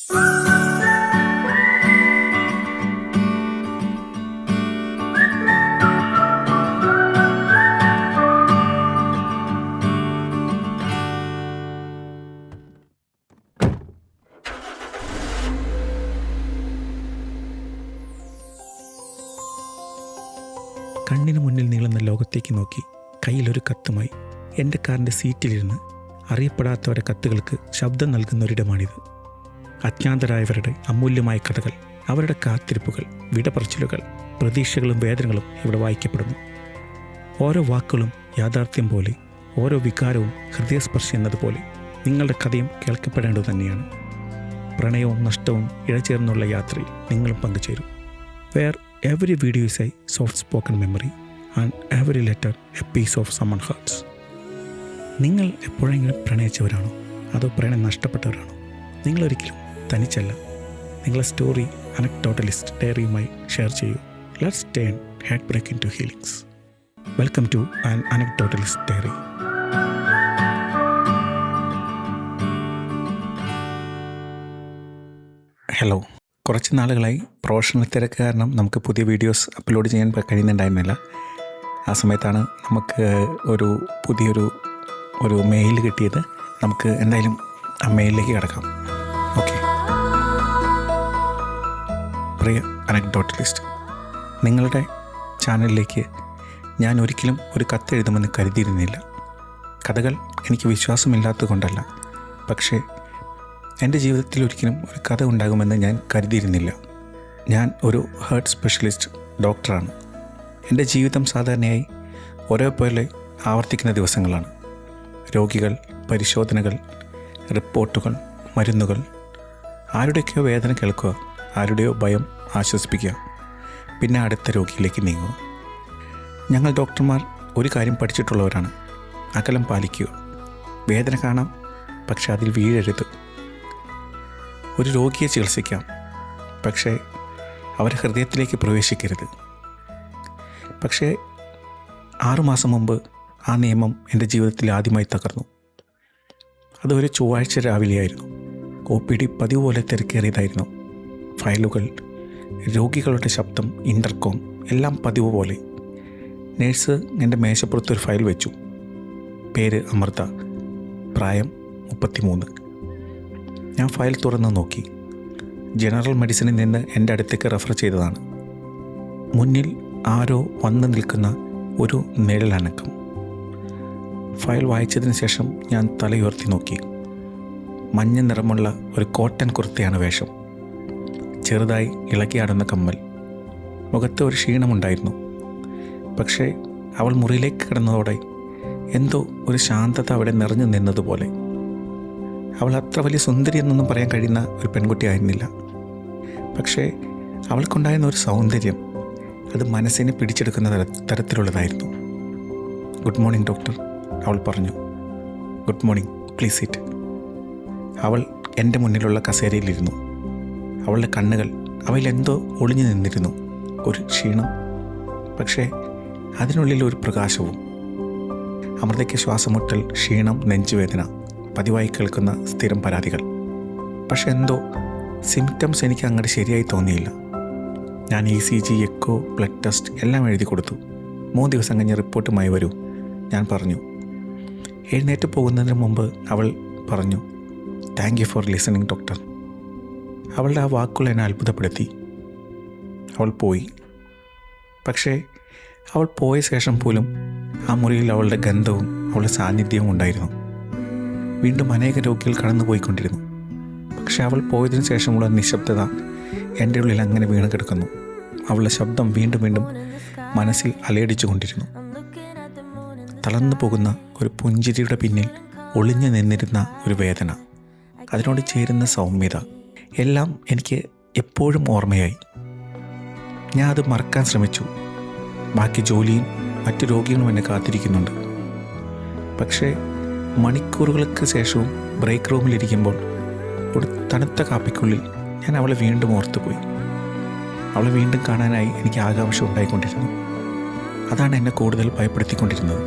കണ്ണിന് മുന്നിൽ നീളുന്ന ലോകത്തേക്ക് നോക്കി കയ്യിലൊരു കത്തുമായി എൻ്റെ കാറിൻ്റെ സീറ്റിലിരുന്ന് അറിയപ്പെടാത്തവരുടെ കത്തുകൾക്ക് ശബ്ദം നൽകുന്ന ഒരിടമാണിത്. അജ്ഞാതരായവരുടെ അമൂല്യമായ കഥകൾ, അവരുടെ കാത്തിരിപ്പുകൾ, വിടപറച്ചിലുകൾ, പ്രതീക്ഷകളും വേദനകളും ഇവിടെ വായിക്കപ്പെടുന്നു. ഓരോ വാക്കുകളും യാഥാർത്ഥ്യം പോലെ, ഓരോ വികാരവും ഹൃദയസ്പർശി എന്നതുപോലെ നിങ്ങളുടെ കഥയും കേൾക്കപ്പെടേണ്ടത് തന്നെയാണ്. പ്രണയവും നഷ്ടവും ഇഴചേർന്നുള്ള യാത്രയിൽ നിങ്ങളും പങ്കുചേരും. Where every video is a soft spoken memory and every letter a piece of someone's heart. നിങ്ങൾ എപ്പോഴെങ്കിലും പ്രണയിച്ചവരാണോ അതോ പ്രണയം നഷ്ടപ്പെട്ടവരാണോ? നിങ്ങളൊരിക്കലും തനിച്ചല്ല. നിങ്ങളുടെ സ്റ്റോറി അനക്ഡോട്ടലിസ്റ്റ് ഡയറിയുമായി ഷെയർ ചെയ്യൂ. Let's turn heart break into healings. Welcome to an anecdotalist diary. Hello. കുറച്ച് നാളുകളായി പ്രൊഫഷണൽ തിരക്ക് കാരണം നമുക്ക് പുതിയ വീഡിയോസ് അപ്ലോഡ് ചെയ്യാൻ കഴിയുന്നുണ്ടായിരുന്നില്ല. ആ സമയത്താണ് നമുക്ക് പുതിയൊരു മെയിൽ കിട്ടിയത്. നമുക്ക് എന്തായാലും ആ മെയിലിലേക്ക് കിടക്കാം. ഓക്കെ. പ്രിയ അനക്ഡോട്ടലിസ്റ്റ്, നിങ്ങളുടെ ചാനലിലേക്ക് ഞാൻ ഒരിക്കലും ഒരു കത്ത് എഴുതുമെന്ന് കരുതിയിരുന്നില്ല. കഥകൾ എനിക്ക് വിശ്വാസമില്ലാത്തത് കൊണ്ടല്ല, പക്ഷേ എൻ്റെ ജീവിതത്തിൽ ഒരിക്കലും ഒരു കഥ ഉണ്ടാകുമെന്ന് ഞാൻ കരുതിയിരുന്നില്ല. ഞാൻ ഒരു ഹാർട്ട് സ്പെഷ്യലിസ്റ്റ് ഡോക്ടറാണ്. എൻ്റെ ജീവിതം സാധാരണയായി ഒരേപോലെ ആവർത്തിക്കുന്ന ദിവസങ്ങളാണ്. രോഗികൾ, പരിശോധനകൾ, റിപ്പോർട്ടുകൾ, മരുന്നുകൾ, ആരുടെയൊക്കെയോ വേദന കേൾക്കുക, ആരുടെയോ ഭയം ആശ്വസിപ്പിക്കുക, പിന്നെ അടുത്ത രോഗിയിലേക്ക് നീങ്ങുക. ഞങ്ങൾ ഡോക്ടർമാർ ഒരു കാര്യം പഠിച്ചിട്ടുള്ളവരാണ്: അകലം പാലിക്കുക. വേദന കാണാം, പക്ഷെ അതിൽ വീഴരുത്. ഒരു രോഗിയെ ചികിത്സിക്കാം, പക്ഷേ അവരുടെ ഹൃദയത്തിലേക്ക് പ്രവേശിക്കരുത്. പക്ഷേ 6 മാസം മുമ്പ് ആ നിയമം എൻ്റെ ജീവിതത്തിൽ ആദ്യമായി തകർന്നു. അതൊരു ചൊവ്വാഴ്ച രാവിലെയായിരുന്നു. OPD പതിവ് പോലെ തിരക്കേറിയതായിരുന്നു. ഫയലുകൾ, രോഗികളുടെ ശബ്ദം, ഇൻ്റർകോം എല്ലാം പതിവ് പോലെ. നേഴ്സ് എൻ്റെ മേശപ്പുറത്തൊരു ഫയൽ വെച്ചു. പേര് അമൃത, പ്രായം 33. ഞാൻ ഫയൽ തുറന്ന് നോക്കി. ജനറൽ മെഡിസിനിൽ നിന്ന് എൻ്റെ അടുത്തേക്ക് റെഫർ ചെയ്തതാണ്. മുന്നിൽ ആരോ വന്നു നിൽക്കുന്ന ഒരു നിഴലനക്കം. ഫയൽ വായിച്ചതിന് ശേഷം ഞാൻ തലയുയർത്തി നോക്കി. മഞ്ഞ നിറമുള്ള ഒരു കോട്ടൺ കുർത്തയാണ് വേഷം. ചെറുതായി ഇളകിയാടുന്ന കമ്മൽ. മുഖത്ത് ഒരു ക്ഷീണമുണ്ടായിരുന്നു. പക്ഷേ അവൾ മുറിയിലേക്ക് കിടന്നതോടെ എന്തോ ഒരു ശാന്തത അവിടെ നിറഞ്ഞു നിന്നതുപോലെ. അവൾ അത്ര വലിയ സുന്ദരി എന്നൊന്നും പറയാൻ കഴിയുന്ന ഒരു പെൺകുട്ടിയായിരുന്നില്ല. പക്ഷേ അവൾക്കുണ്ടായിരുന്ന ഒരു സൗന്ദര്യം, അത് മനസ്സിനെ പിടിച്ചെടുക്കുന്ന തരത്തിലുള്ളതായിരുന്നു. ഗുഡ് മോർണിംഗ് ഡോക്ടർ, അവൾ പറഞ്ഞു. Good morning, please sit. അവൾ എൻ്റെ മുന്നിലുള്ള കസേരയിലിരുന്നു. അവളുടെ കണ്ണുകൾ, അവയിലെന്തോ ഒളിഞ്ഞു നിന്നിരുന്നു. ഒരു ക്ഷീണം, പക്ഷേ അതിനുള്ളിൽ ഒരു പ്രകാശവും. അമൃതയ്ക്ക് ശ്വാസമുട്ടൽ, ക്ഷീണം, നെഞ്ചുവേദന, പതിവായി കേൾക്കുന്ന സ്ഥിരം പരാതികൾ. പക്ഷെ എന്തോ സിംറ്റംസ് എനിക്ക് അങ്ങോട്ട് ശരിയായി തോന്നിയില്ല. ഞാൻ ECG, എക്കോ, ബ്ലഡ് ടെസ്റ്റ് എല്ലാം എഴുതി കൊടുത്തു. 3 ദിവസം കഴിഞ്ഞ് റിപ്പോർട്ടുമായി വരൂ, ഞാൻ പറഞ്ഞു. എഴുന്നേറ്റ് പോകുന്നതിന് മുമ്പ് അവൾ പറഞ്ഞു, thank you for listening doctor. അവളുടെ ആ വാക്കുകൾ എന്നെ അത്ഭുതപ്പെടുത്തി. അവൾ പോയി. പക്ഷേ അവൾ പോയ ശേഷം പോലും ആ മുറിയിൽ അവളുടെ ഗന്ധവും അവളുടെ സാന്നിധ്യവും ഉണ്ടായിരുന്നു. വീണ്ടും അനേക രോഗികൾ കടന്നുപോയിക്കൊണ്ടിരുന്നു. പക്ഷെ അവൾ പോയതിനു ശേഷമുള്ള നിശബ്ദത എൻ്റെ ഉള്ളിൽ അങ്ങനെ വീണ് കിടക്കുന്നു. അവളുടെ ശബ്ദം വീണ്ടും വീണ്ടും മനസ്സിൽ അലയടിച്ചു കൊണ്ടിരുന്നു. തളർന്നു പോകുന്ന ഒരു പുഞ്ചിരിയുടെ പിന്നിൽ ഒളിഞ്ഞു നിന്നിരുന്ന ഒരു വേദന, അതിനോട് ചേരുന്ന സൗമ്യത, എല്ലാം എനിക്ക് എപ്പോഴും ഓർമ്മയായി. ഞാൻ അത് മറക്കാൻ ശ്രമിച്ചു. ബാക്കി ജോലിയും മറ്റു രോഗികളും എന്നെ കാത്തിരിക്കുന്നുണ്ട്. പക്ഷേ മണിക്കൂറുകൾക്ക് ശേഷവും ബ്രേക്ക് റൂമിലിരിക്കുമ്പോൾ ഒരു തണുത്ത കാപ്പിക്കുള്ളിൽ ഞാൻ അവളെ വീണ്ടും ഓർത്തുപോയി. അവളെ വീണ്ടും കാണാനായി എനിക്ക് ആകാംക്ഷ ഉണ്ടായിക്കൊണ്ടിരുന്നു. അതാണ് എന്നെ കൂടുതൽ ഭയപ്പെടുത്തിക്കൊണ്ടിരുന്നത്.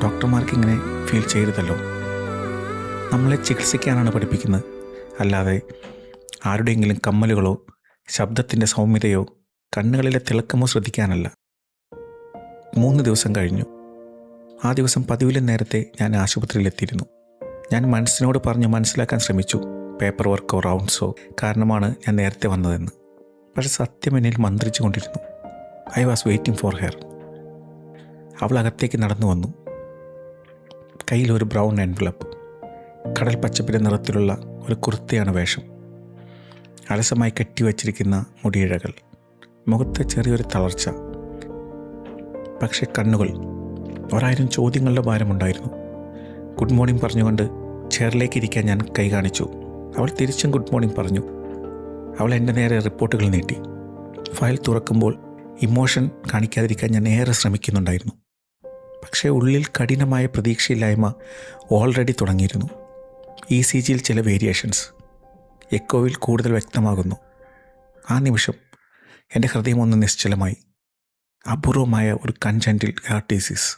ഡോക്ടർമാർക്ക് ഇങ്ങനെ ഫീൽ ചെയ്യരുതല്ലോ. നമ്മളെ ചികിത്സിക്കാനാണ് പഠിപ്പിക്കുന്നത്, അല്ലാതെ ആരുടെയെങ്കിലും കമ്മലുകളോ ശബ്ദത്തിൻ്റെ സൗമ്യതയോ കണ്ണുകളിലെ തിളക്കമോ ശ്രദ്ധിക്കാനല്ല. 3 ദിവസം കഴിഞ്ഞു. ആ ദിവസം പതിവിലും നേരത്തെ ഞാൻ ആശുപത്രിയിലെത്തിയിരുന്നു. ഞാൻ മനസ്സിനോട് പറഞ്ഞ് മനസ്സിലാക്കാൻ ശ്രമിച്ചു പേപ്പർ വർക്കോ റൗണ്ട്സോ കാരണമാണ് ഞാൻ നേരത്തെ വന്നതെന്ന്. പക്ഷെ സത്യം എന്നിൽ മന്ത്രിച്ചു കൊണ്ടിരുന്നു. I was waiting for her. അവൾ അകത്തേക്ക് നടന്നു വന്നു. കയ്യിൽ ഒരു ബ്രൗൺ എൻവലപ്പ്. കടൽ പച്ചപ്പിൻ്റെ നിറത്തിലുള്ള ഒരു കുർത്തയാണ് വേഷം. അലസമായി കെട്ടിവച്ചിരിക്കുന്ന മുടിയിഴകൾ, മുഖത്ത് ചെറിയൊരു തളർച്ച. പക്ഷേ കണ്ണുകൾ 1000 ചോദ്യങ്ങളുടെ ഭാരമുണ്ടായിരുന്നു. ഗുഡ് മോർണിംഗ് പറഞ്ഞുകൊണ്ട് ചെയറിലേക്ക് ഇരിക്കാൻ ഞാൻ കൈ കാണിച്ചു. അവൾ തിരിച്ചും ഗുഡ് മോർണിംഗ് പറഞ്ഞു. അവൾ എൻ്റെ നേരെ റിപ്പോർട്ടുകൾ നീട്ടി. ഫയൽ തുറക്കുമ്പോൾ ഇമോഷൻ കാണിക്കാതിരിക്കാൻ ഞാൻ ഏറെ ശ്രമിക്കുന്നുണ്ടായിരുന്നു. പക്ഷേ ഉള്ളിൽ കഠിനമായ പ്രതീക്ഷയില്ലായ്മ ഓൾറെഡി തുടങ്ങിയിരുന്നു. ECGയിൽ ചില വേരിയേഷൻസ്, എക്കോവിൽ കൂടുതൽ വ്യക്തമാകുന്നു. ആ നിമിഷം എൻ്റെ ഹൃദയം ഒന്ന് നിശ്ചലമായി. അപൂർവമായ ഒരു കൺജന്റിൽ ഹാർട്ട് ഡിസീസ്.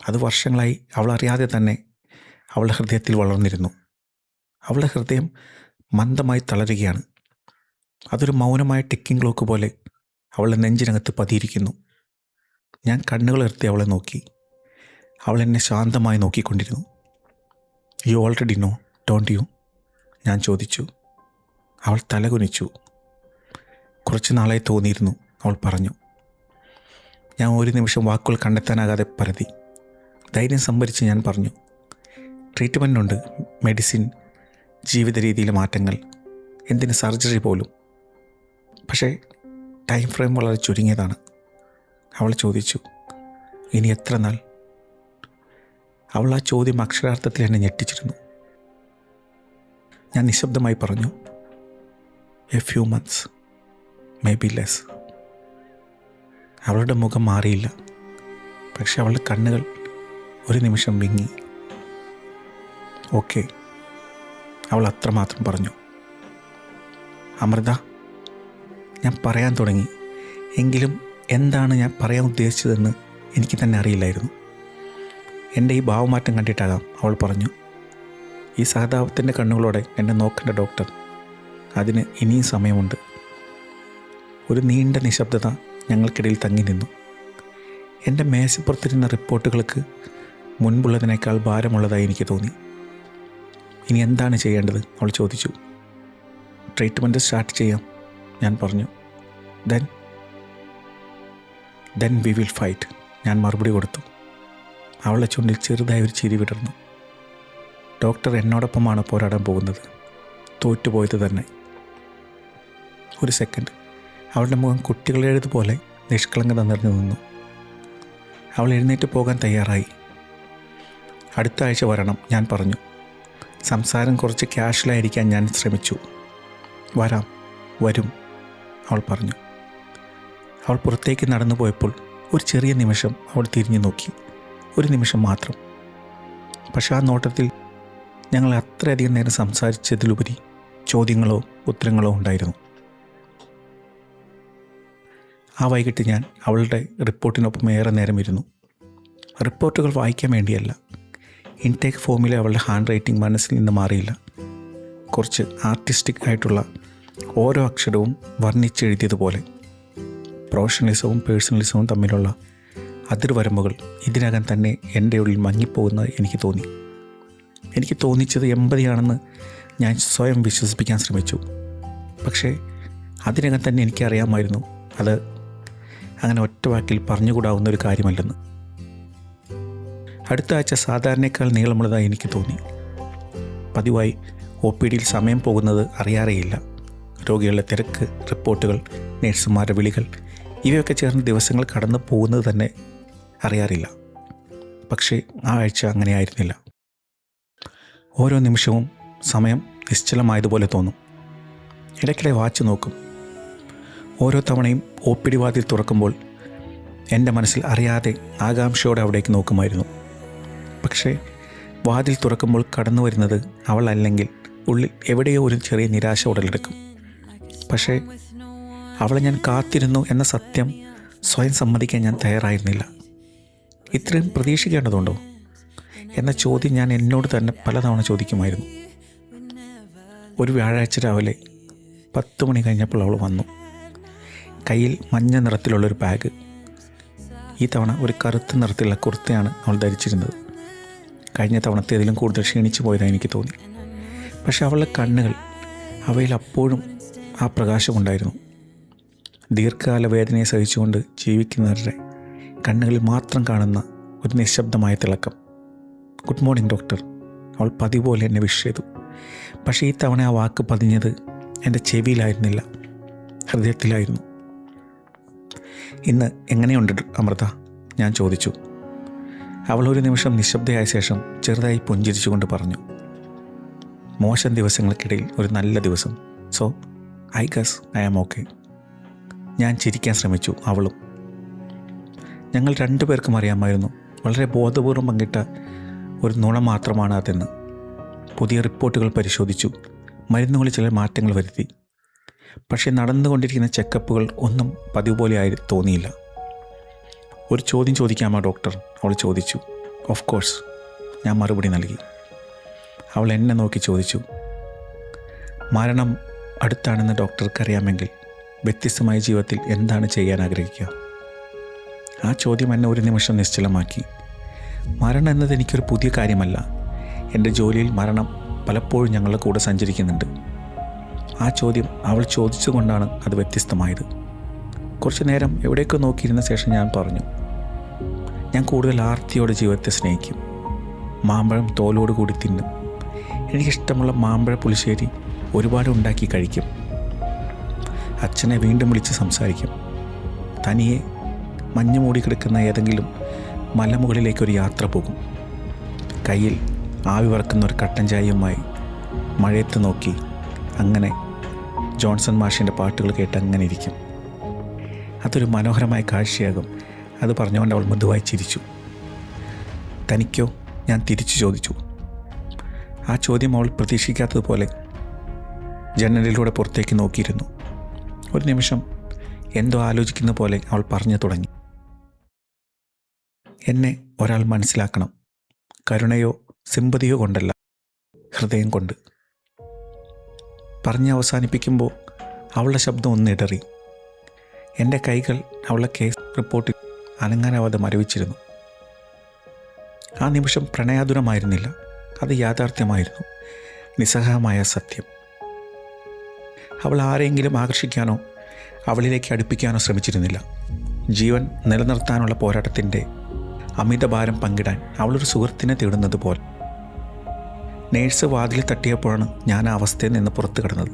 അത് വർഷങ്ങളായി അവൾ അറിയാതെ തന്നെ അവളുടെ ഹൃദയത്തിൽ വളർന്നിരുന്നു. അവളുടെ ഹൃദയം മന്ദമായി തളരുകയാണ്. അതൊരു മൗനമായ ടിക്കിംഗ് ക്ലോക്ക് പോലെ അവളുടെ നെഞ്ചിനകത്ത് പതിയിരിക്കുന്നു. ഞാൻ കണ്ണുകളുയർത്തി അവളെ നോക്കി. അവൾ എന്നെ ശാന്തമായി നോക്കിക്കൊണ്ടിരുന്നു. You already know don't you? ഞാൻ ചോദിച്ചു. അവൾ തലകുനിച്ചു. കുറച്ച് നാളായി തോന്നിയിരുന്നു, അവൾ പറഞ്ഞു. ഞാൻ ഒരു നിമിഷം വാക്കുകൾ കണ്ടെത്താനാകാതെ പരതി. ധൈര്യം സംഭരിച്ച് ഞാൻ പറഞ്ഞു, ട്രീറ്റ്മെൻറ്റുണ്ട്, മെഡിസിൻ, ജീവിത രീതിയിലെ മാറ്റങ്ങൾ, എന്തിന് സർജറി പോലും. പക്ഷേ ടൈം ഫ്രെയിം വളരെ ചുരുങ്ങിയതാണ്. അവൾ ചോദിച്ചു, ഇനി എത്ര നാൾ? അവൾ ആ ചോദ്യം അക്ഷരാർത്ഥത്തിൽ എന്നെ ഞെട്ടിച്ചിരുന്നു. ഞാൻ നിശബ്ദമായി പറഞ്ഞു, A few months, may be less. അവളുടെ മുഖം മാറിയില്ല. പക്ഷെ അവളുടെ കണ്ണുകൾ ഒരു നിമിഷം വിങ്ങി. ഓക്കെ, അവൾ അത്രമാത്രം പറഞ്ഞു. അമൃത, ഞാൻ പറയാൻ തുടങ്ങി. എങ്കിലും എന്താണ് ഞാൻ പറയാൻ ഉദ്ദേശിച്ചതെന്ന് എനിക്ക് തന്നെ അറിയില്ലായിരുന്നു. എൻ്റെ ഈ ഭാവമാറ്റം കണ്ടിട്ടാകാം അവൾ പറഞ്ഞു. ഈ സഹതാപത്തിൻ്റെ കണ്ണുകളോടെ എന്നെ നോക്കേണ്ട ഡോക്ടർ, അതിന് ഇനിയും സമയമുണ്ട്. ഒരു നീണ്ട നിശബ്ദത ഞങ്ങൾക്കിടയിൽ തങ്ങി നിന്നു. എൻ്റെ മേശപ്പുറത്തിരുന്ന റിപ്പോർട്ടുകൾക്ക് മുൻപുള്ളതിനേക്കാൾ ഭാരമുള്ളതായി എനിക്ക് തോന്നി. ഇനി എന്താണ് ചെയ്യേണ്ടത്? അവൾ ചോദിച്ചു. ട്രീറ്റ്മെൻറ്റ് സ്റ്റാർട്ട് ചെയ്യാം, ഞാൻ പറഞ്ഞു. ദെൻ വി വിൽ ഫൈറ്റ്, ഞാൻ മറുപടി കൊടുത്തു. അവളുടെ ചുണ്ടിൽ ചെറുതായി ഒരു ചിരി വിടർന്നു. ഡോക്ടർ എന്നോടൊപ്പമാണ് പോരാടാൻ പോകുന്നത്, തോറ്റുപോയത് തന്നെ. ഒരു സെക്കൻഡ്, അവളുടെ മുഖം കുട്ടികളേതുപോലെ നിഷ്കളങ്കത നിറഞ്ഞു നിന്നു. അവൾ എഴുന്നേറ്റ് പോകാൻ തയ്യാറായി. അടുത്ത ആഴ്ച വരണം, ഞാൻ പറഞ്ഞു. സംസാരം കുറച്ച് ക്യാഷ്വലായിരിക്കാൻ ഞാൻ ശ്രമിച്ചു. വരും, അവൾ പറഞ്ഞു. അവൾ പുറത്തേക്ക് നടന്നു പോയപ്പോൾ ഒരു ചെറിയ നിമിഷം അവൾ തിരിഞ്ഞു നോക്കി. ഒരു നിമിഷം മാത്രം. പക്ഷെ ആ നോട്ടത്തിൽ ഞങ്ങൾ അത്രയധികം നേരം സംസാരിച്ചതിലുപരി ചോദ്യങ്ങളോ ഉത്തരങ്ങളോ ഉണ്ടായിരുന്നു. ആ വൈകിട്ട് ഞാൻ അവളുടെ റിപ്പോർട്ടിനൊപ്പം ഏറെ നേരം ഇരുന്നു. റിപ്പോർട്ടുകൾ വായിക്കാൻ വേണ്ടിയല്ല. ഇൻടേക്ക് ഫോമിലെ അവളുടെ ഹാൻഡ് റൈറ്റിംഗ് മനസ്സിൽ നിന്ന് മാറിയില്ല. കുറച്ച് ആർട്ടിസ്റ്റിക് ആയിട്ടുള്ള ഓരോ അക്ഷരവും വർണ്ണിച്ചെഴുതിയതുപോലെ. പ്രൊഫഷണലിസവും പേഴ്സണലിസവും തമ്മിലുള്ള അതിർവരമ്പുകൾ ഇതിനകം തന്നെ എൻ്റെ ഉള്ളിൽ മങ്ങിപ്പോകുന്നത് എനിക്ക് തോന്നി. എനിക്ക് തോന്നിച്ചത് എമ്പതിയാണെന്ന് ഞാൻ സ്വയം വിശ്വസിപ്പിക്കാൻ ശ്രമിച്ചു. പക്ഷേ അതിനകം തന്നെ എനിക്കറിയാമായിരുന്നു അത് അങ്ങനെ ഒറ്റ വാക്കിൽ പറഞ്ഞുകൂടാവുന്ന ഒരു കാര്യമല്ലെന്ന്. അടുത്ത ആഴ്ച സാധാരണയേക്കാൾ നീളമുള്ളതായി എനിക്ക് തോന്നി. പതിവായി OPDയിൽ സമയം പോകുന്നത് അറിയാറേയില്ല. രോഗികളുടെ തിരക്ക്, റിപ്പോർട്ടുകൾ, നേഴ്സുമാരുടെ വിളികൾ, ഇവയൊക്കെ ചേർന്ന് ദിവസങ്ങൾ കടന്നു പോകുന്നത് തന്നെ അറിയാറില്ല. പക്ഷേ ആ ആഴ്ച അങ്ങനെയായിരുന്നില്ല. ഓരോ നിമിഷവും സമയം നിശ്ചലമായതുപോലെ തോന്നും. ഇടയ്ക്കിടെ വാച്ച് നോക്കും. ഓരോ തവണയും OPD വാതിൽ തുറക്കുമ്പോൾ എൻ്റെ മനസ്സിൽ അറിയാതെ ആകാംക്ഷയോടെ അവിടേക്ക് നോക്കുമായിരുന്നു. പക്ഷേ വാതിൽ തുറക്കുമ്പോൾ കടന്നു വരുന്നത് അവൾ അല്ലെങ്കിൽ ഉള്ളിൽ എവിടെയോ ഒരു ചെറിയ നിരാശ ഉടലെടുക്കും. പക്ഷേ അവളെ ഞാൻ കാത്തിരുന്നു എന്ന സത്യം സ്വയം സമ്മതിക്കാൻ ഞാൻ തയ്യാറായിരുന്നില്ല. ഇത്രയും പ്രതീക്ഷിക്കേണ്ടതുണ്ടോ എന്ന ചോദ്യം ഞാൻ എന്നോട് തന്നെ പലതവണ ചോദിക്കുമായിരുന്നു. ഒരു വ്യാഴാഴ്ച രാവിലെ 10 മണി കഴിഞ്ഞപ്പോൾ അവൾ വന്നു. കയ്യിൽ മഞ്ഞ നിറത്തിലുള്ളൊരു ബാഗ്. ഈ തവണ ഒരു കറുത്ത നിറത്തിലുള്ള കുർത്തയാണ് അവൾ ധരിച്ചിരുന്നത്. കഴിഞ്ഞ തവണത്തേതിലും കൂടുതൽ ക്ഷീണിച്ചു പോയതായി എനിക്ക് തോന്നി. പക്ഷെ അവളുടെ കണ്ണുകൾ, അവയിൽ അപ്പോഴും ആ പ്രകാശമുണ്ടായിരുന്നു. ദീർഘകാല വേദനയെ സഹിച്ചുകൊണ്ട് ജീവിക്കുന്നവരുടെ കണ്ണുകളിൽ മാത്രം കാണുന്ന ഒരു നിശബ്ദമായ തിളക്കം. ഗുഡ് മോർണിംഗ് ഡോക്ടർ, അവൾ പതിവ് പോലെ എന്നെ വിഷ് ചെയ്തു. പക്ഷേ ഈ തവണ ആ വാക്ക് പതിഞ്ഞത് എൻ്റെ ചെവിയിലായിരുന്നില്ല, ഹൃദയത്തിലായിരുന്നു. ഇന്ന് എങ്ങനെയുണ്ട് അമൃത? ഞാൻ ചോദിച്ചു. അവൾ ഒരു നിമിഷം നിശബ്ദയായ ശേഷം ചെറുതായി പുഞ്ചിരിച്ചുകൊണ്ട് പറഞ്ഞു, മോശം ദിവസങ്ങൾക്കിടയിൽ ഒരു നല്ല ദിവസം. So I guess I am okay. ഞാൻ ചിരിക്കാൻ ശ്രമിച്ചു. അവളും. ഞങ്ങൾ രണ്ടുപേർക്കും അറിയാമായിരുന്നു വളരെ ബോധപൂർവം പങ്കിട്ട ഒരു നുണ മാത്രമാണ് അതെന്ന്. പുതിയ റിപ്പോർട്ടുകൾ പരിശോധിച്ചു, മരുന്നുകളിൽ ചില മാറ്റങ്ങൾ വരുത്തി. പക്ഷേ നടന്നുകൊണ്ടിരിക്കുന്ന ചെക്കപ്പുകൾ ഒന്നും പതിവ് പോലെ ആയി തോന്നിയില്ല. ഒരു ചോദ്യം ചോദിക്കാമോ ഡോക്ടർ? അവൾ ചോദിച്ചു. ഓഫ് കോഴ്സ്, ഞാൻ മറുപടി നൽകി. അവൾ എന്നെ നോക്കി ചോദിച്ചു, മരണം അടുത്താണെന്ന് ഡോക്ടർക്ക് അറിയാമെങ്കിൽ വ്യത്യസ്തമായ ജീവിതത്തിൽ എന്താണ് ചെയ്യാൻ ആഗ്രഹിക്കുക? ആ ചോദ്യം എന്നെ ഒരു നിമിഷം നിശ്ചലമാക്കി. മരണം എന്നത് എനിക്കൊരു പുതിയ കാര്യമല്ല. എൻ്റെ ജോലിയിൽ മരണം പലപ്പോഴും ഞങ്ങളുടെ കൂടെ സഞ്ചരിക്കുന്നുണ്ട്. ആ ചോദ്യം അവൾ ചോദിച്ചുകൊണ്ടാണ് അത് വ്യത്യസ്തമായത്. കുറച്ചു നേരം എവിടേക്കോ നോക്കിയിരുന്ന ശേഷം ഞാൻ പറഞ്ഞു, ഞാൻ കൂടുതൽ ആർത്തിയോടെ ജീവിതത്തെ സ്നേഹിക്കും. മാമ്പഴം തോലോട് കൂടി തിന്നും. എനിക്കിഷ്ടമുള്ള മാമ്പഴ പുളിശ്ശേരി ഒരുപാട് ഉണ്ടാക്കി കഴിക്കും. അച്ഛനെ വീണ്ടും വിളിച്ച് സംസാരിക്കും. തനിയെ മഞ്ഞ് മൂടി കിടക്കുന്ന ഏതെങ്കിലും മലമുകളിലേക്കൊരു യാത്ര പോകും. കയ്യിൽ ആവി വറക്കുന്ന ഒരു കട്ടൻ ചായയുമായി മഴയത്ത് നോക്കി അങ്ങനെ ജോൺസൺ മാഷിൻ്റെ പാട്ടുകൾ കേട്ട് അങ്ങനെ ഇരിക്കും. അതൊരു മനോഹരമായ കാഴ്ചയാകും. അത് പറഞ്ഞുകൊണ്ട് അവൾ മൃദുവായി ചിരിച്ചു. തനിക്കോ? ഞാൻ തിരിച്ചു ചോദിച്ചു. ആ ചോദ്യം അവൾ പ്രതീക്ഷിക്കാത്തതുപോലെ ജനലിലൂടെ പുറത്തേക്ക് നോക്കിയിരുന്നു. ഒരു നിമിഷം എന്തോ ആലോചിക്കുന്ന പോലെ അവൾ പറഞ്ഞു തുടങ്ങി, എന്നെ ഒരാൾ മനസ്സിലാക്കണം. കരുണയോ സിമ്പതിയോ കൊണ്ടല്ല, ഹൃദയം കൊണ്ട്. പറഞ്ഞ് അവസാനിപ്പിക്കുമ്പോൾ അവളുടെ ശബ്ദം ഒന്നിടറി. എൻ്റെ കൈകൾ അവളുടെ കേസ് റിപ്പോർട്ടിൽ അനങ്ങാനാവാതെ മരവിച്ചിരുന്നു. ആ നിമിഷം പ്രണയാതുരമായിരുന്നില്ല, അത് യാഥാർത്ഥ്യമായിരുന്നു. നിസ്സഹായമായ സത്യം. അവൾ ആരെങ്കിലും ആകർഷിക്കാനോ അവളിലേക്ക് അടുപ്പിക്കാനോ ശ്രമിച്ചിരുന്നില്ല. ജീവൻ നിലനിർത്താനുള്ള പോരാട്ടത്തിൻ്റെ അമിതഭാരം പങ്കിടാൻ അവളൊരു സുഹൃത്തിനെ തേടുന്നത് പോലെ. നേഴ്സ് വാതിൽ തട്ടിയപ്പോഴാണ് ഞാൻ ആ അവസ്ഥയിൽ നിന്ന് പുറത്തു കിടന്നത്.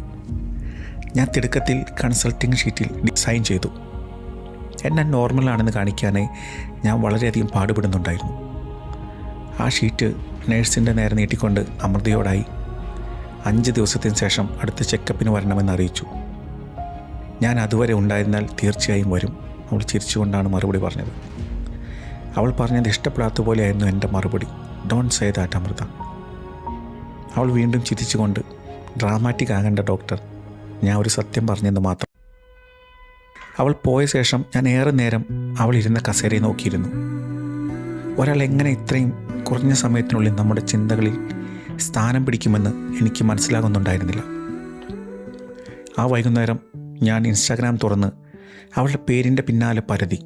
ഞാൻ തിടുക്കത്തിൽ കൺസൾട്ടിങ് ഷീറ്റിൽ സൈൻ ചെയ്തു. എന്നെ നോർമലാണെന്ന് കാണിക്കാനായി ഞാൻ വളരെയധികം പാടുപെടുന്നുണ്ടായിരുന്നു. ആ ഷീറ്റ് നേഴ്സിൻ്റെ നേരെ നീട്ടിക്കൊണ്ട് അമൃതയോടായി 5 ദിവസത്തിന് ശേഷം അടുത്ത ചെക്കപ്പിന് വരണമെന്ന് അറിയിച്ചു. ഞാൻ അതുവരെ ഉണ്ടായിരുന്നാൽ തീർച്ചയായും വരും. അവൾ ചിരിച്ചുകൊണ്ടാണ് മറുപടി പറഞ്ഞത്. അവൾ പറഞ്ഞത് ഇഷ്ടപ്പെടാത്ത പോലെയായിരുന്നു എൻ്റെ മറുപടി. Don't say that Amrita. അവൾ വീണ്ടും ചിരിച്ചുകൊണ്ട്, ഡ്രാമാറ്റിക് ആകേണ്ട ഡോക്ടർ, ഞാൻ ഒരു സത്യം പറഞ്ഞെന്ന് മാത്രം. അവൾ പോയ ശേഷം ഞാൻ ഏറെ നേരം അവൾ ഇരുന്ന കസേരയെ നോക്കിയിരുന്നു. ഒരാൾ എങ്ങനെ ഇത്രയും കുറഞ്ഞ സമയത്തിനുള്ളിൽ നമ്മുടെ ചിന്തകളിൽ സ്ഥാനം പിടിക്കുമെന്ന് എനിക്ക് മനസ്സിലാകുന്നുണ്ടായിരുന്നില്ല. ആ വൈകുന്നേരം ഞാൻ ഇൻസ്റ്റാഗ്രാം തുറന്ന് അവളുടെ പേരിൻ്റെ പിന്നാലെ പരതി.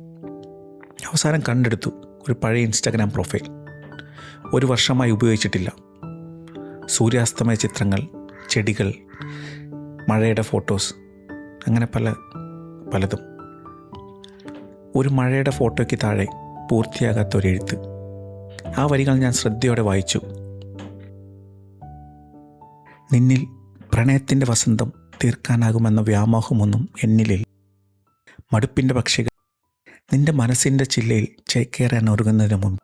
അവസാനം കണ്ടെടുത്തു ഒരു പഴയ ഇൻസ്റ്റാഗ്രാം പ്രൊഫൈൽ. 1 വർഷമായി ഉപയോഗിച്ചിട്ടില്ല. സൂര്യാസ്തമയ ചിത്രങ്ങൾ, ചെടികൾ, മഴയുടെ ഫോട്ടോസ്, അങ്ങനെ പലതും. ഒരു മഴയുടെ ഫോട്ടോയ്ക്ക് താഴെ പൂർത്തിയാകാത്ത ഒരു എഴുത്ത്. ആ വരികൾ ഞാൻ ശ്രദ്ധയോടെ വായിച്ചു. നിന്നിൽ പ്രണയത്തിൻ്റെ വസന്തം തീർക്കാനാകുമെന്ന വ്യാമോഹമൊന്നും എന്നിലില്ല. മടുപ്പിൻ്റെ പക്ഷികൾ നിന്റെ മനസ്സിൻ്റെ ചില്ലയിൽ ചേക്കേറാൻ ഒരുങ്ങുന്നതിന് മുമ്പ്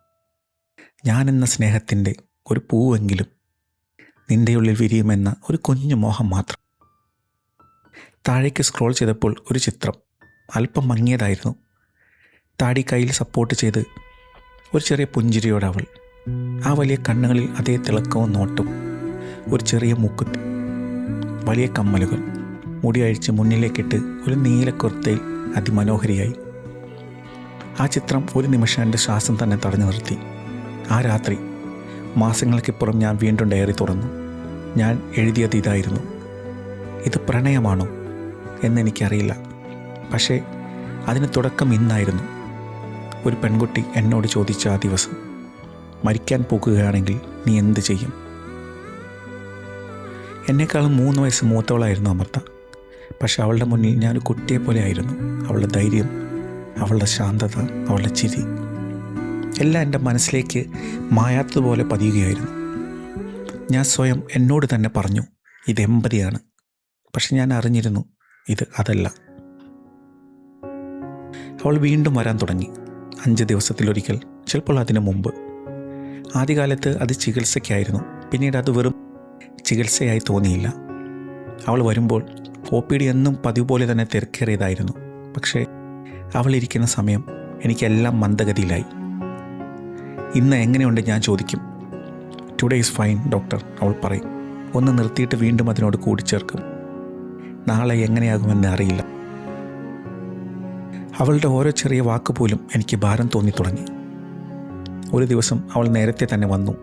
ഞാനെന്ന സ്നേഹത്തിൻ്റെ ഒരു പൂവെങ്കിലും നിൻ്റെ ഉള്ളിൽ വിരിയുമെന്ന ഒരു കുഞ്ഞു മോഹം മാത്രം. താഴേക്ക് സ്ക്രോൾ ചെയ്തപ്പോൾ ഒരു ചിത്രം അല്പം മങ്ങിയതായിരുന്നു. താടി കയ്യിൽ സപ്പോർട്ട് ചെയ്ത് ഒരു ചെറിയ പുഞ്ചിരിയോടെ അവൾ. ആ വലിയ കണ്ണുകളിൽ അതേ തിളക്കവും നോട്ടും. ഒരു ചെറിയ മൂക്കുത്തി, വലിയ കമ്മലുകൾ, മുടി അഴിച്ച് മുന്നിലേക്കിട്ട് ഒരു നീല കുർത്തയിൽ അതിമനോഹരിയായി. ആ ചിത്രം ഒരു നിമിഷം എൻ്റെ ശ്വാസം തന്നെ തടഞ്ഞു നിർത്തി. ആ രാത്രി മാസങ്ങൾക്കിപ്പുറം ഞാൻ വീണ്ടും ഡയറി തുറന്നു. ഞാൻ എഴുതിയത് ഇതായിരുന്നു: ഇത് പ്രണയമാണോ എന്നെനിക്കറിയില്ല. പക്ഷേ അതിന് തുടക്കം ഇന്നായിരുന്നു. ഒരു പെൺകുട്ടി എന്നോട് ചോദിച്ച ആ ദിവസം, മരിക്കാൻ പോകുകയാണെങ്കിൽ നീ എന്ത് ചെയ്യും? എന്നെക്കാളും 3 വയസ്സ് മൂത്തവളായിരുന്നു അമൃത. പക്ഷെ അവളുടെ മുന്നിൽ ഞാനൊരു കുട്ടിയെപ്പോലെ ആയിരുന്നു. അവളുടെ ധൈര്യം, അവളുടെ ശാന്തത, അവളുടെ ചിരി എല്ലാം എൻ്റെ മനസ്സിലേക്ക് മായാത്തതുപോലെ പതിയുകയായിരുന്നു. ഞാൻ സ്വയം എന്നോട് തന്നെ പറഞ്ഞു, ഇത് എമ്പതിയാണ്. പക്ഷെ ഞാൻ അറിഞ്ഞിരുന്നു ഇത് അതല്ല. അവൾ വീണ്ടും വരാൻ തുടങ്ങി. 5 ദിവസത്തിലൊരിക്കൽ, ചിലപ്പോൾ അതിനു മുമ്പ്. ആദ്യകാലത്ത് അത് ചികിത്സയ്ക്കായിരുന്നു. പിന്നീട് അത് വെറും ചികിത്സയായി തോന്നിയില്ല. അവൾ വരുമ്പോൾ OPD എന്നും പതിവ് പോലെ തന്നെ തിരക്കേറിയതായിരുന്നു. പക്ഷേ അവളിരിക്കുന്ന സമയം എനിക്കെല്ലാം മന്ദഗതിയിലായി. ഇന്ന് എങ്ങനെയുണ്ട് ഞാൻ ചോദിക്കും. ടുഡേ ഈസ് ഫൈൻ ഡോക്ടർ, അവൾ പറയും. ഒന്ന് നിർത്തിയിട്ട് വീണ്ടും അതിനോട് കൂടിച്ചേർക്കും. നാളെ എങ്ങനെയാകുമെന്ന് അറിയില്ല. അവളുടെ ഓരോ ചെറിയ വാക്ക് പോലും എനിക്ക് ഭാരം തോന്നി തുടങ്ങി. ഒരു ദിവസം അവൾ നേരത്തെ തന്നെ വന്നു.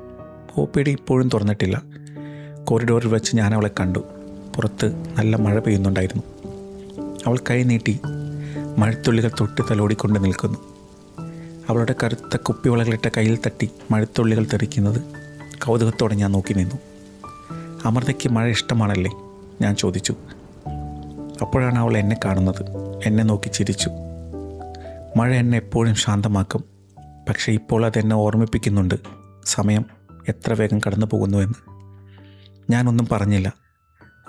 OPD ഇപ്പോഴും തുറന്നിട്ടില്ല. കോറിഡോറിൽ വെച്ച് ഞാൻ അവളെ കണ്ടു. പുറത്ത് നല്ല മഴ പെയ്യുന്നുണ്ടായിരുന്നു. അവൾ കൈ നീട്ടി മഴത്തുള്ളികൾ തൊട്ട് തലോടിക്കൊണ്ട് നിൽക്കുന്നു. അവളുടെ കറുത്ത കുപ്പിവളകളിട്ട കയ്യിൽ തട്ടി മഴത്തുള്ളികൾ തെറിക്കുന്നത് കൗതുകത്തോടെ ഞാൻ നോക്കി നിന്നു. അമൃതയ്ക്ക് മഴ ഇഷ്ടമാണല്ലേ? ഞാൻ ചോദിച്ചു. അപ്പോഴാണ് അവൾ എന്നെ കാണുന്നത്. എന്നെ നോക്കി ചിരിച്ചു. മഴ എന്നെ എപ്പോഴും ശാന്തമാക്കും. പക്ഷേ ഇപ്പോൾ അതെന്നെ ഓർമ്മിപ്പിക്കുന്നുണ്ട് സമയം എത്ര വേഗം കടന്നു പോകുന്നുവെന്ന്. ഞാനൊന്നും പറഞ്ഞില്ല.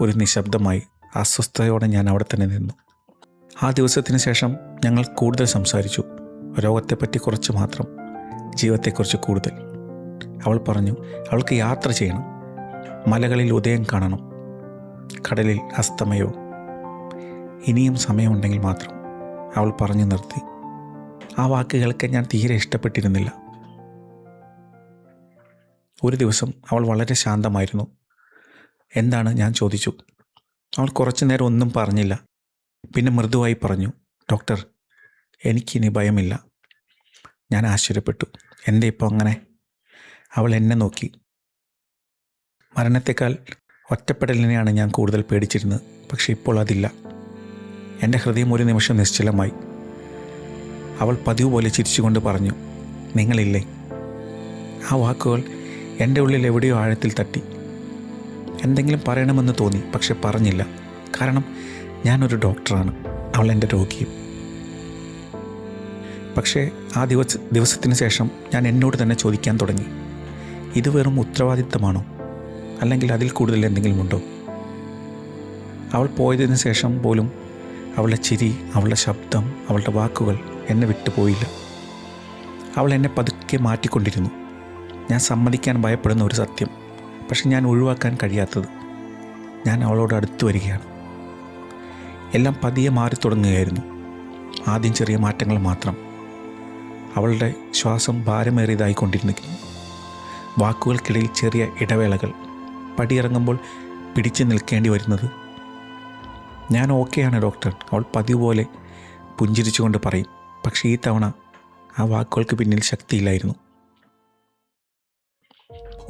ഒരു നിശബ്ദമായി അസ്വസ്ഥതയോടെ ഞാൻ അവിടെ തന്നെ നിന്നു. ആ ദിവസത്തിന് ശേഷം ഞങ്ങൾ കൂടുതൽ സംസാരിച്ചു. രോഗത്തെപ്പറ്റി കുറച്ച് മാത്രം, ജീവിതത്തെക്കുറിച്ച് കൂടുതൽ. അവൾ പറഞ്ഞു അവൾക്ക് യാത്ര ചെയ്യണം, മലകളിൽ ഉദയം കാണണം, കടലിൽ അസ്തമയവും. ഇനിയും സമയമുണ്ടെങ്കിൽ മാത്രം, അവൾ പറഞ്ഞു നിർത്തി. ആ വാക്ക് കേൾക്കാൻ ഞാൻ തീരെ ഇഷ്ടപ്പെട്ടിരുന്നില്ല. ഒരു ദിവസം അവൾ വളരെ ശാന്തമായിരുന്നു. എന്താണ്? ഞാൻ ചോദിച്ചു. അവൾ കുറച്ചു നേരം ഒന്നും പറഞ്ഞില്ല. പിന്നെ മൃദുവായി പറഞ്ഞു, ഡോക്ടർ, എനിക്കിനി ഭയമില്ല. ഞാൻ ആശ്ചര്യപ്പെട്ടു. എന്താ ഇപ്പോൾ അങ്ങനെ? അവൾ എന്നെ നോക്കി. മരണത്തെക്കാൾ ഒറ്റപ്പെടലിനെയാണ് ഞാൻ കൂടുതൽ പേടിച്ചിരുന്നത്. പക്ഷെ ഇപ്പോൾ അതില്ല. എൻ്റെ ഹൃദയം ഒരു നിമിഷം നിശ്ചലമായി. അവൾ പതിവ് പോലെ ചിരിച്ചുകൊണ്ട് പറഞ്ഞു, നിങ്ങളില്ലേ? ആ വാക്കുകൾ എൻ്റെ ഉള്ളിൽ എവിടെയോ ആഴത്തിൽ തട്ടി. എന്തെങ്കിലും പറയണമെന്ന് തോന്നി, പക്ഷെ പറഞ്ഞില്ല. കാരണം ഞാനൊരു ഡോക്ടറാണ്, അവൾ എൻ്റെ രോഗിയും. പക്ഷേ ആ ദിവസത്തിന് ശേഷം ഞാൻ എന്നോട് തന്നെ ചോദിക്കാൻ തുടങ്ങി, ഇത് വെറും ഉത്തരവാദിത്തമാണോ? അല്ലെങ്കിൽ അതിൽ കൂടുതൽ എന്തെങ്കിലും ഉണ്ടോ? അവൾ പോയതിനു ശേഷം പോലും അവളുടെ ചിരി, അവളുടെ ശബ്ദം, അവളുടെ വാക്കുകൾ എന്നെ വിട്ടുപോയില്ല. അവൾ എന്നെ പതുക്കെ മാറ്റിക്കൊണ്ടിരുന്നു. ഞാൻ സമ്മതിക്കാൻ ഭയപ്പെടുന്ന ഒരു സത്യം, പക്ഷെ ഞാൻ ഒഴിവാക്കാൻ കഴിയാത്തത്. ഞാൻ അവളോട് അടുത്തു വരികയാണ്. എല്ലാം പതിയെ മാറി തുടങ്ങുകയായിരുന്നു. ആദ്യം ചെറിയ മാറ്റങ്ങൾ മാത്രം. അവളുടെ ശ്വാസം ഭാരമേറിയതായിക്കൊണ്ടിരുന്നു. വാക്കുകൾക്കിടയിൽ ചെറിയ ഇടവേളകൾ. പടിയിറങ്ങുമ്പോൾ പിടിച്ചു നിൽക്കേണ്ടി വരുന്നത്. ഞാൻ ഓക്കെയാണ് ഡോക്ടർ, അവൾ പതിവ് പോലെ പുഞ്ചിരിച്ചുകൊണ്ട് പറയും. പക്ഷേ ഈ തവണ ആ വാക്കുകൾക്ക് പിന്നിൽ ശക്തിയില്ലായിരുന്നു.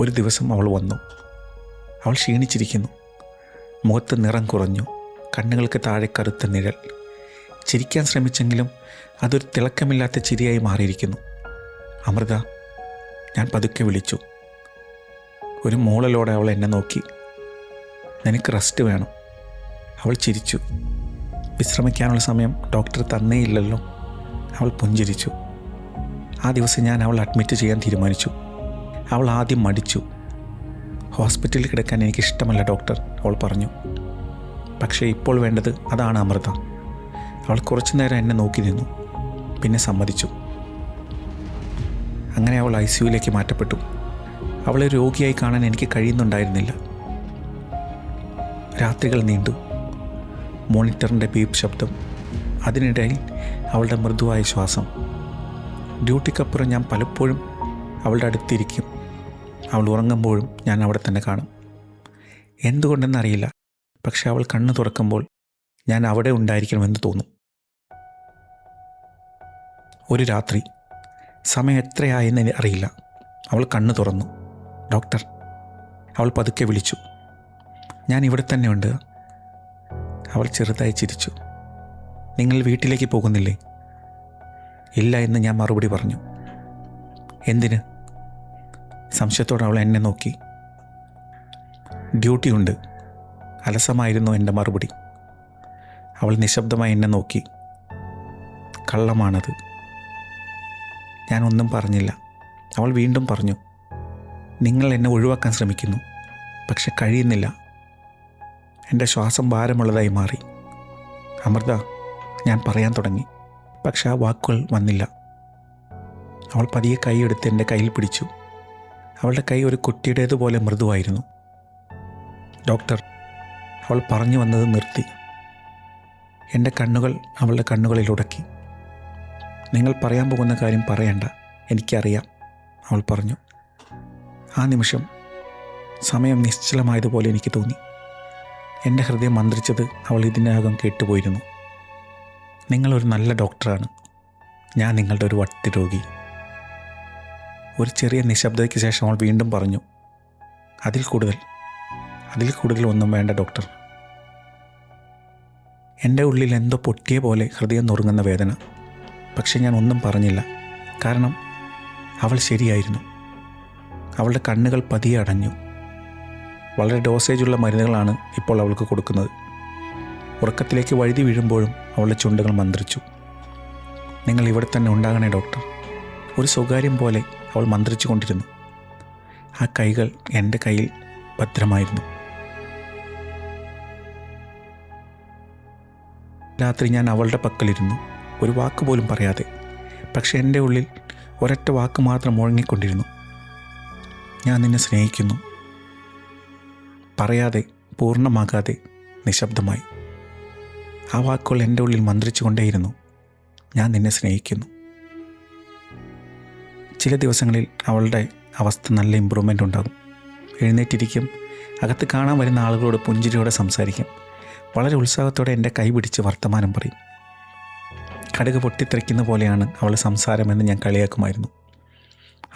ഒരു ദിവസം അവൾ വന്നു. അവൾ ക്ഷീണിച്ചിരിക്കുന്നു. മുഖത്ത് നിറം കുറഞ്ഞു. കണ്ണുകൾക്ക് താഴെ കറുത്ത നിഴൽ. ചിരിക്കാൻ ശ്രമിച്ചെങ്കിലും അതൊരു തിളക്കമില്ലാത്ത ചിരിയായി മാറിയിരിക്കുന്നു. അമൃത, ഞാൻ പതുക്കെ വിളിച്ചു. ഒരു മൂളലോടെ അവൾ എന്നെ നോക്കി. നിനക്ക് റെസ്റ്റ് വേണം. അവൾ ചിരിച്ചു. വിശ്രമിക്കാനുള്ള സമയം ഡോക്ടർ തന്നേയില്ലല്ലോ. അവൾ പുഞ്ചിരിച്ചു. ആ ദിവസം ഞാൻ അവൾ അഡ്മിറ്റ് ചെയ്യാൻ തീരുമാനിച്ചു. അവൾ ആദ്യം മടിച്ചു. ഹോസ്പിറ്റലിൽ കിടക്കാൻ എനിക്കിഷ്ടമല്ല ഡോക്ടർ, അവൾ പറഞ്ഞു. പക്ഷേ ഇപ്പോൾ വേണ്ടത് അതാണ് അമൃത. അവൾ കുറച്ചു നേരം എന്നെ നോക്കി നിന്നു. പിന്നെ സമ്മതിച്ചു. അങ്ങനെ അവൾ ICUവിലേക്ക് മാറ്റപ്പെട്ടു. അവളെ രോഗിയായി കാണാൻ എനിക്ക് കഴിയുന്നുണ്ടായിരുന്നില്ല. രാത്രികൾ നീണ്ടു. മോണിറ്ററിൻ്റെ ബീപ്പ് ശബ്ദം. അതിനിടയിൽ അവളുടെ മൃദുവായ ശ്വാസം. ഡ്യൂട്ടിക്കപ്പുറം ഞാൻ പലപ്പോഴും അവളുടെ അടുത്തിരിക്കും. അവൾ ഉറങ്ങുമ്പോഴും ഞാൻ അവിടെ തന്നെ കാണും. എന്തുകൊണ്ടെന്നറിയില്ല, പക്ഷെ അവൾ കണ്ണ് തുറക്കുമ്പോൾ ഞാൻ അവിടെ ഉണ്ടായിരിക്കണമെന്ന് തോന്നും. ഒരു രാത്രി, സമയം എത്രയായെന്ന് അറിയില്ല, അവൾ കണ്ണ് തുറന്നു. ഡോക്ടർ, അവൾ പതുക്കെ വിളിച്ചു. ഞാൻ ഇവിടെ തന്നെ ഉണ്ട്. അവൾ ചെറുതായി ചിരിച്ചു. നിങ്ങൾ വീട്ടിലേക്ക് പോകുന്നില്ലേ? ഇല്ല എന്ന് ഞാൻ മറുപടി പറഞ്ഞു. എന്തിന്? സംശയത്തോടെ അവൾ എന്നെ നോക്കി. ഡ്യൂട്ടിയുണ്ട്, അലസമായിരുന്നു എൻ്റെ മറുപടി. അവൾ നിശബ്ദമായി എന്നെ നോക്കി. കള്ളമാണത്. ഞാൻ ഒന്നും പറഞ്ഞില്ല. അവൾ വീണ്ടും പറഞ്ഞു, നിങ്ങൾ എന്നെ ഒഴിവാക്കാൻ ശ്രമിക്കുന്നു, പക്ഷെ കഴിയുന്നില്ല. എൻ്റെ ശ്വാസം ഭാരമുള്ളതായി മാറി. അമൃത, ഞാൻ പറയാൻ തുടങ്ങി, പക്ഷെ ആ വാക്കുകൾ വന്നില്ല. അവൾ പതിയെ കൈയെടുത്ത് എൻ്റെ കയ്യിൽ പിടിച്ചു. അവളുടെ കൈ ഒരു കുട്ടിയുടേതുപോലെ മൃദുവായിരുന്നു. ഡോക്ടർ, അവൾ പറഞ്ഞു വന്നത് നിർത്തി. എൻ്റെ കണ്ണുകൾ അവളുടെ കണ്ണുകളിൽ ഉടക്കി. നിങ്ങൾ പറയാൻ പോകുന്ന കാര്യം പറയണ്ട, എനിക്കറിയാം, അവൾ പറഞ്ഞു. ആ നിമിഷം സമയം നിശ്ചലമായതുപോലെ എനിക്ക് തോന്നി. എൻ്റെ ഹൃദയം മന്ത്രിച്ചത് അവൾ ഇതിനകം കേട്ടുപോയിരുന്നു. നിങ്ങളൊരു നല്ല ഡോക്ടറാണ്, ഞാൻ നിങ്ങളുടെ ഒരു വട്ട് രോഗി. ഒരു ചെറിയ നിശബ്ദതയ്ക്ക് ശേഷം അവൾ വീണ്ടും പറഞ്ഞു, അതിൽ കൂടുതൽ ഒന്നും വേണ്ട ഡോക്ടർ. എൻ്റെ ഉള്ളിൽ എന്തോ പൊട്ടിയ പോലെ ഹൃദയം നുറുങ്ങുന്ന വേദന. പക്ഷെ ഞാൻ ഒന്നും പറഞ്ഞില്ല. കാരണം അവൾ ശരിയായിരുന്നു. അവളുടെ കണ്ണുകൾ പതിയെ അടഞ്ഞു. വളരെ ഡോസേജുള്ള മരുന്നുകളാണ് ഇപ്പോൾ അവൾക്ക് കൊടുക്കുന്നത്. ഉറക്കത്തിലേക്ക് വഴുതി വീഴുമ്പോഴും അവളുടെ ചുണ്ടുകൾ മന്ത്രിച്ചു. നിങ്ങൾ ഇവിടെ തന്നെ ഉണ്ടാകണേ ഡോക്ടർ. ഒരു സ്വകാര്യം പോലെ അവൾ മന്ത്രിച്ചു കൊണ്ടിരുന്നു. ആ കൈകൾ എൻ്റെ കയ്യിൽ ഭദ്രമായിരുന്നു. രാത്രി ഞാൻ അവളുടെ പക്കലിരുന്നു, ഒരു വാക്ക് പോലും പറയാതെ. പക്ഷെ എൻ്റെ ഉള്ളിൽ ഒരൊറ്റ വാക്ക് മാത്രം മുഴങ്ങിക്കൊണ്ടിരുന്നു, ഞാൻ നിന്നെ സ്നേഹിക്കുന്നു. പറയാതെ, പൂർണ്ണമാകാതെ, നിശബ്ദമായി ആ വാക്കുകൾ എൻ്റെ ഉള്ളിൽ മന്ത്രിച്ചു കൊണ്ടേയിരുന്നു, ഞാൻ നിന്നെ സ്നേഹിക്കുന്നു. ചില ദിവസങ്ങളിൽ അവളുടെ അവസ്ഥ നല്ല ഇമ്പ്രൂവ്മെൻ്റ് ഉണ്ടാകും. എഴുന്നേറ്റിരിക്കും, അകത്ത് കാണാൻ വരുന്ന ആളുകളോട് പുഞ്ചിരിയോടെ സംസാരിക്കും. വളരെ ഉത്സാഹത്തോടെ എൻ്റെ കൈ പിടിച്ച് വർത്തമാനം പറയും. കടുക് പൊട്ടിത്തെറിക്കുന്ന പോലെയാണ് അവളുടെ സംസാരമെന്ന് ഞാൻ കളിയാക്കുമായിരുന്നു.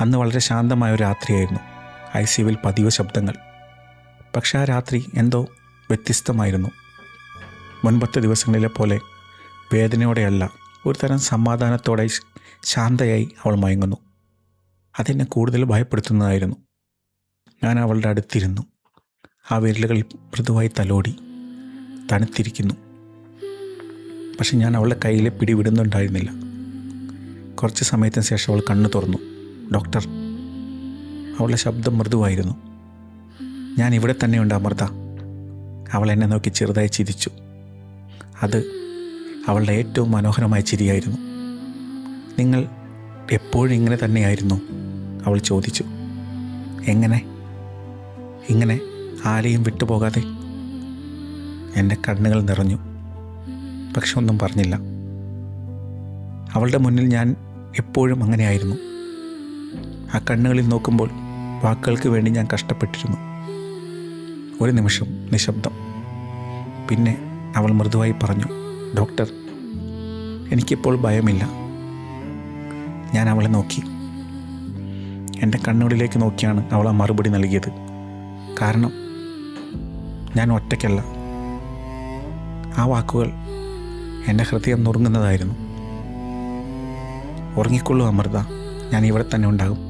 അന്ന് വളരെ ശാന്തമായ ഒരു രാത്രിയായിരുന്നു. ICUവിൽ പതിവ് ശബ്ദങ്ങൾ. പക്ഷെ ആ രാത്രി എന്തോ വ്യത്യസ്തമായിരുന്നു. മുൻപത്തെ ദിവസങ്ങളിലെ പോലെ വേദനയോടെയല്ല, ഒരു തരം സമാധാനത്തോടെ ശാന്തയായി അവൾ മയങ്ങുന്നു. അതെന്നെ കൂടുതൽ ഭയപ്പെടുത്തുന്നതായിരുന്നു. ഞാൻ അവളുടെ അടുത്തിരുന്നു. ആ വിരലുകളിൽ മൃദുവായി തലോടി. തണുത്തിരിക്കുന്നു. പക്ഷെ ഞാൻ അവളുടെ കയ്യിലെ പിടി വിടുന്നുണ്ടായിരുന്നില്ല. കുറച്ച് സമയത്തിന് ശേഷം അവൾ കണ്ണു തുറന്നു. ഡോക്ടർ. അവളുടെ ശബ്ദം മൃദുവായിരുന്നു. ഞാൻ ഇവിടെ തന്നെയുണ്ട് അമൃത. അവൾ എന്നെ നോക്കി ചെറുതായി ചിരിച്ചു. അത് അവളുടെ ഏറ്റവും മനോഹരമായ ചിരിയായിരുന്നു. നിങ്ങൾ എപ്പോഴും ഇങ്ങനെ തന്നെയായിരുന്നു? അവൾ ചോദിച്ചു. എങ്ങനെ? ഇങ്ങനെ ആരെയും വിട്ടുപോകാതെ. എൻ്റെ കണ്ണുകൾ നിറഞ്ഞു, പക്ഷെ ഒന്നും പറഞ്ഞില്ല. അവളുടെ മുന്നിൽ ഞാൻ എപ്പോഴും അങ്ങനെയായിരുന്നു. ആ കണ്ണുകളിൽ നോക്കുമ്പോൾ വാക്കുകൾക്ക് വേണ്ടി ഞാൻ കഷ്ടപ്പെട്ടിരുന്നു. ഒരു നിമിഷം നിശബ്ദം. പിന്നെ അവൾ മൃദുവായി പറഞ്ഞു, ഡോക്ടർ, എനിക്കിപ്പോൾ ഭയമില്ല. ഞാൻ അവളെ നോക്കി. എൻ്റെ കണ്ണുകളിലേക്ക് നോക്കിയാണ് അവൾ ആ മറുപടി നൽകിയത്. കാരണം ഞാൻ ഒറ്റയ്ക്കല്ല. ആ വാക്കുകൾ എൻ്റെ ഹൃദയം നുറുങ്ങുന്നതായിരുന്നു. ഉറങ്ങിക്കൊള്ളൂ അമൃത, ഞാൻ ഇവിടെ തന്നെ ഉണ്ടാകും.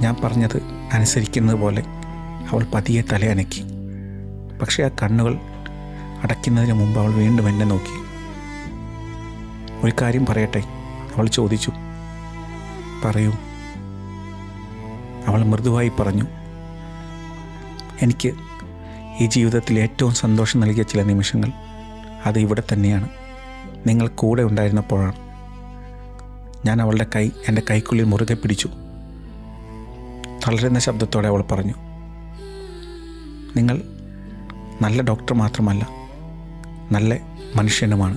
ഞാൻ പറഞ്ഞത് അനുസരിക്കുന്നത് പോലെ അവൾ പതിയെ തലയനക്കി. പക്ഷേ ആ കണ്ണുകൾ അടയ്ക്കുന്നതിന് മുമ്പ് അവൾ വീണ്ടും എന്നെ നോക്കി. ഒരു കാര്യം പറയട്ടെ? അവൾ ചോദിച്ചു. പറയൂ, അവൾ മൃദുവായി പറഞ്ഞു. എനിക്ക് ഈ ജീവിതത്തിൽ ഏറ്റവും സന്തോഷം നൽകിയ ചില നിമിഷങ്ങൾ അത് ഇവിടെ തന്നെയാണ്, നിങ്ങൾ കൂടെ ഉണ്ടായിരുന്നപ്പോഴാണ്. ഞാൻ അവളുടെ കൈ എൻ്റെ കൈക്കുള്ളിൽ മുറുകെ പിടിച്ചു. തളരുന്ന ശബ്ദത്തോടെ അവൾ പറഞ്ഞു, നിങ്ങൾ നല്ല ഡോക്ടർ മാത്രമല്ല, നല്ല മനുഷ്യനുമാണ്.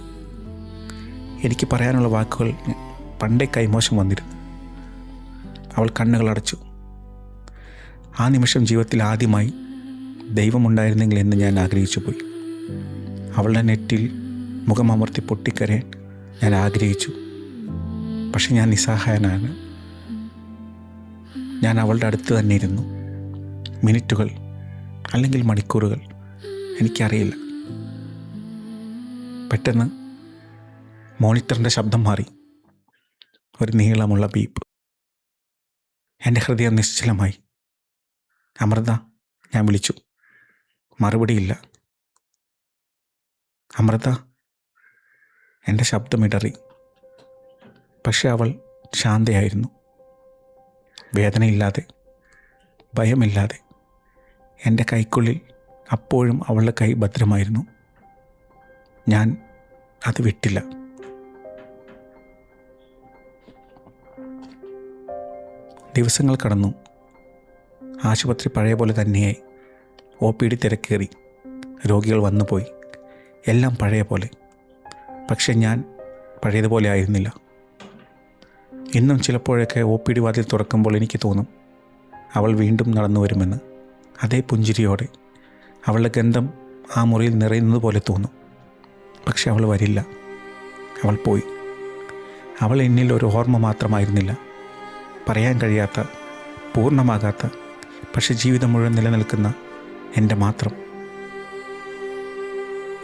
എനിക്ക് പറയാനുള്ള വാക്കുകൾ പണ്ടേ കൈമോശം വന്നിരുന്നു. അവൾ കണ്ണുകൾ അടച്ചു. ആ നിമിഷം ജീവിതത്തിൽ ആദ്യമായി ദൈവമുണ്ടായിരുന്നെങ്കിൽ എന്ന് ഞാൻ ആഗ്രഹിച്ചു പോയി. അവളുടെ നെറ്റിൽ മുഖമമർത്തി പൊട്ടിക്കരയാൻ ഞാൻ ആഗ്രഹിച്ചു. പക്ഷെ ഞാൻ നിസ്സഹായനാണ്. ഞാൻ അവളുടെ അടുത്ത് തന്നെ ഇരുന്നു. മിനിറ്റുകൾ അല്ലെങ്കിൽ മണിക്കൂറുകൾ, എനിക്കറിയില്ല. പെട്ടെന്ന് മോണിറ്ററിൻ്റെ ശബ്ദം മാറി. ഒരു നീളമുള്ള ബീപ്പ്. എൻ്റെ ഹൃദയം നിശ്ചലമായി. അമൃത, ഞാൻ വിളിച്ചു. മറുപടിയില്ല. അമൃത, എൻ്റെ ശബ്ദമിടറി. പക്ഷെ അവൾ ശാന്തയായിരുന്നു. വേദനയില്ലാതെ, ഭയമില്ലാതെ. എൻ്റെ കൈക്കുള്ളിൽ അപ്പോഴും അവളുടെ കൈ ഭദ്രമായിരുന്നു. ഞാൻ അത് വിട്ടില്ല. ദിവസങ്ങൾ കടന്നു. ആശുപത്രി പഴയ പോലെ തന്നെയായി. OPD തിരക്കേറി. രോഗികൾ വന്നുപോയി. എല്ലാം പഴയ പോലെ. പക്ഷെ ഞാൻ പഴയതുപോലെ ആയിരുന്നില്ല. ഇന്നും ചിലപ്പോഴൊക്കെ OPD വാതിൽ തുറക്കുമ്പോൾ എനിക്ക് തോന്നും അവൾ വീണ്ടും നടന്നു വരുമെന്ന്. അതേ പുഞ്ചിരിയോടെ. അവളുടെ ഗന്ധം ആ മുറിയിൽ നിറയുന്നത് പോലെ തോന്നും. പക്ഷെ അവൾ വരില്ല. അവൾ പോയി. അവൾ എന്നിൽ ഒരു ഓർമ്മ മാത്രമായിരുന്നില്ല. പറയാൻ കഴിയാത്ത, പൂർണ്ണമാകാത്ത, പക്ഷെ ജീവിതം മുഴുവൻ നിലനിൽക്കുന്ന എൻ്റെ മാത്രം.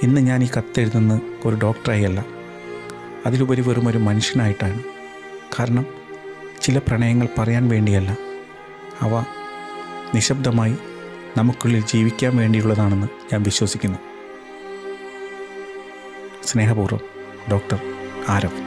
ഇന്ന് ഞാൻ ഈ കത്തെഴുതുന്ന ഒരു ഡോക്ടറായി അല്ല, അതിലുപരി വെറും ഒരു മനുഷ്യനായിട്ടാണ്. കാരണം ചില പ്രണയങ്ങൾ പറയാൻ വേണ്ടിയല്ല, അവ നിശബ്ദമായി നമുക്കുള്ളിൽ ജീവിക്കാൻ വേണ്ടിയുള്ളതാണെന്ന് ഞാൻ വിശ്വസിക്കുന്നു. സ്നേഹപൂർവ്വം, ഡോക്ടർ ആരവ്.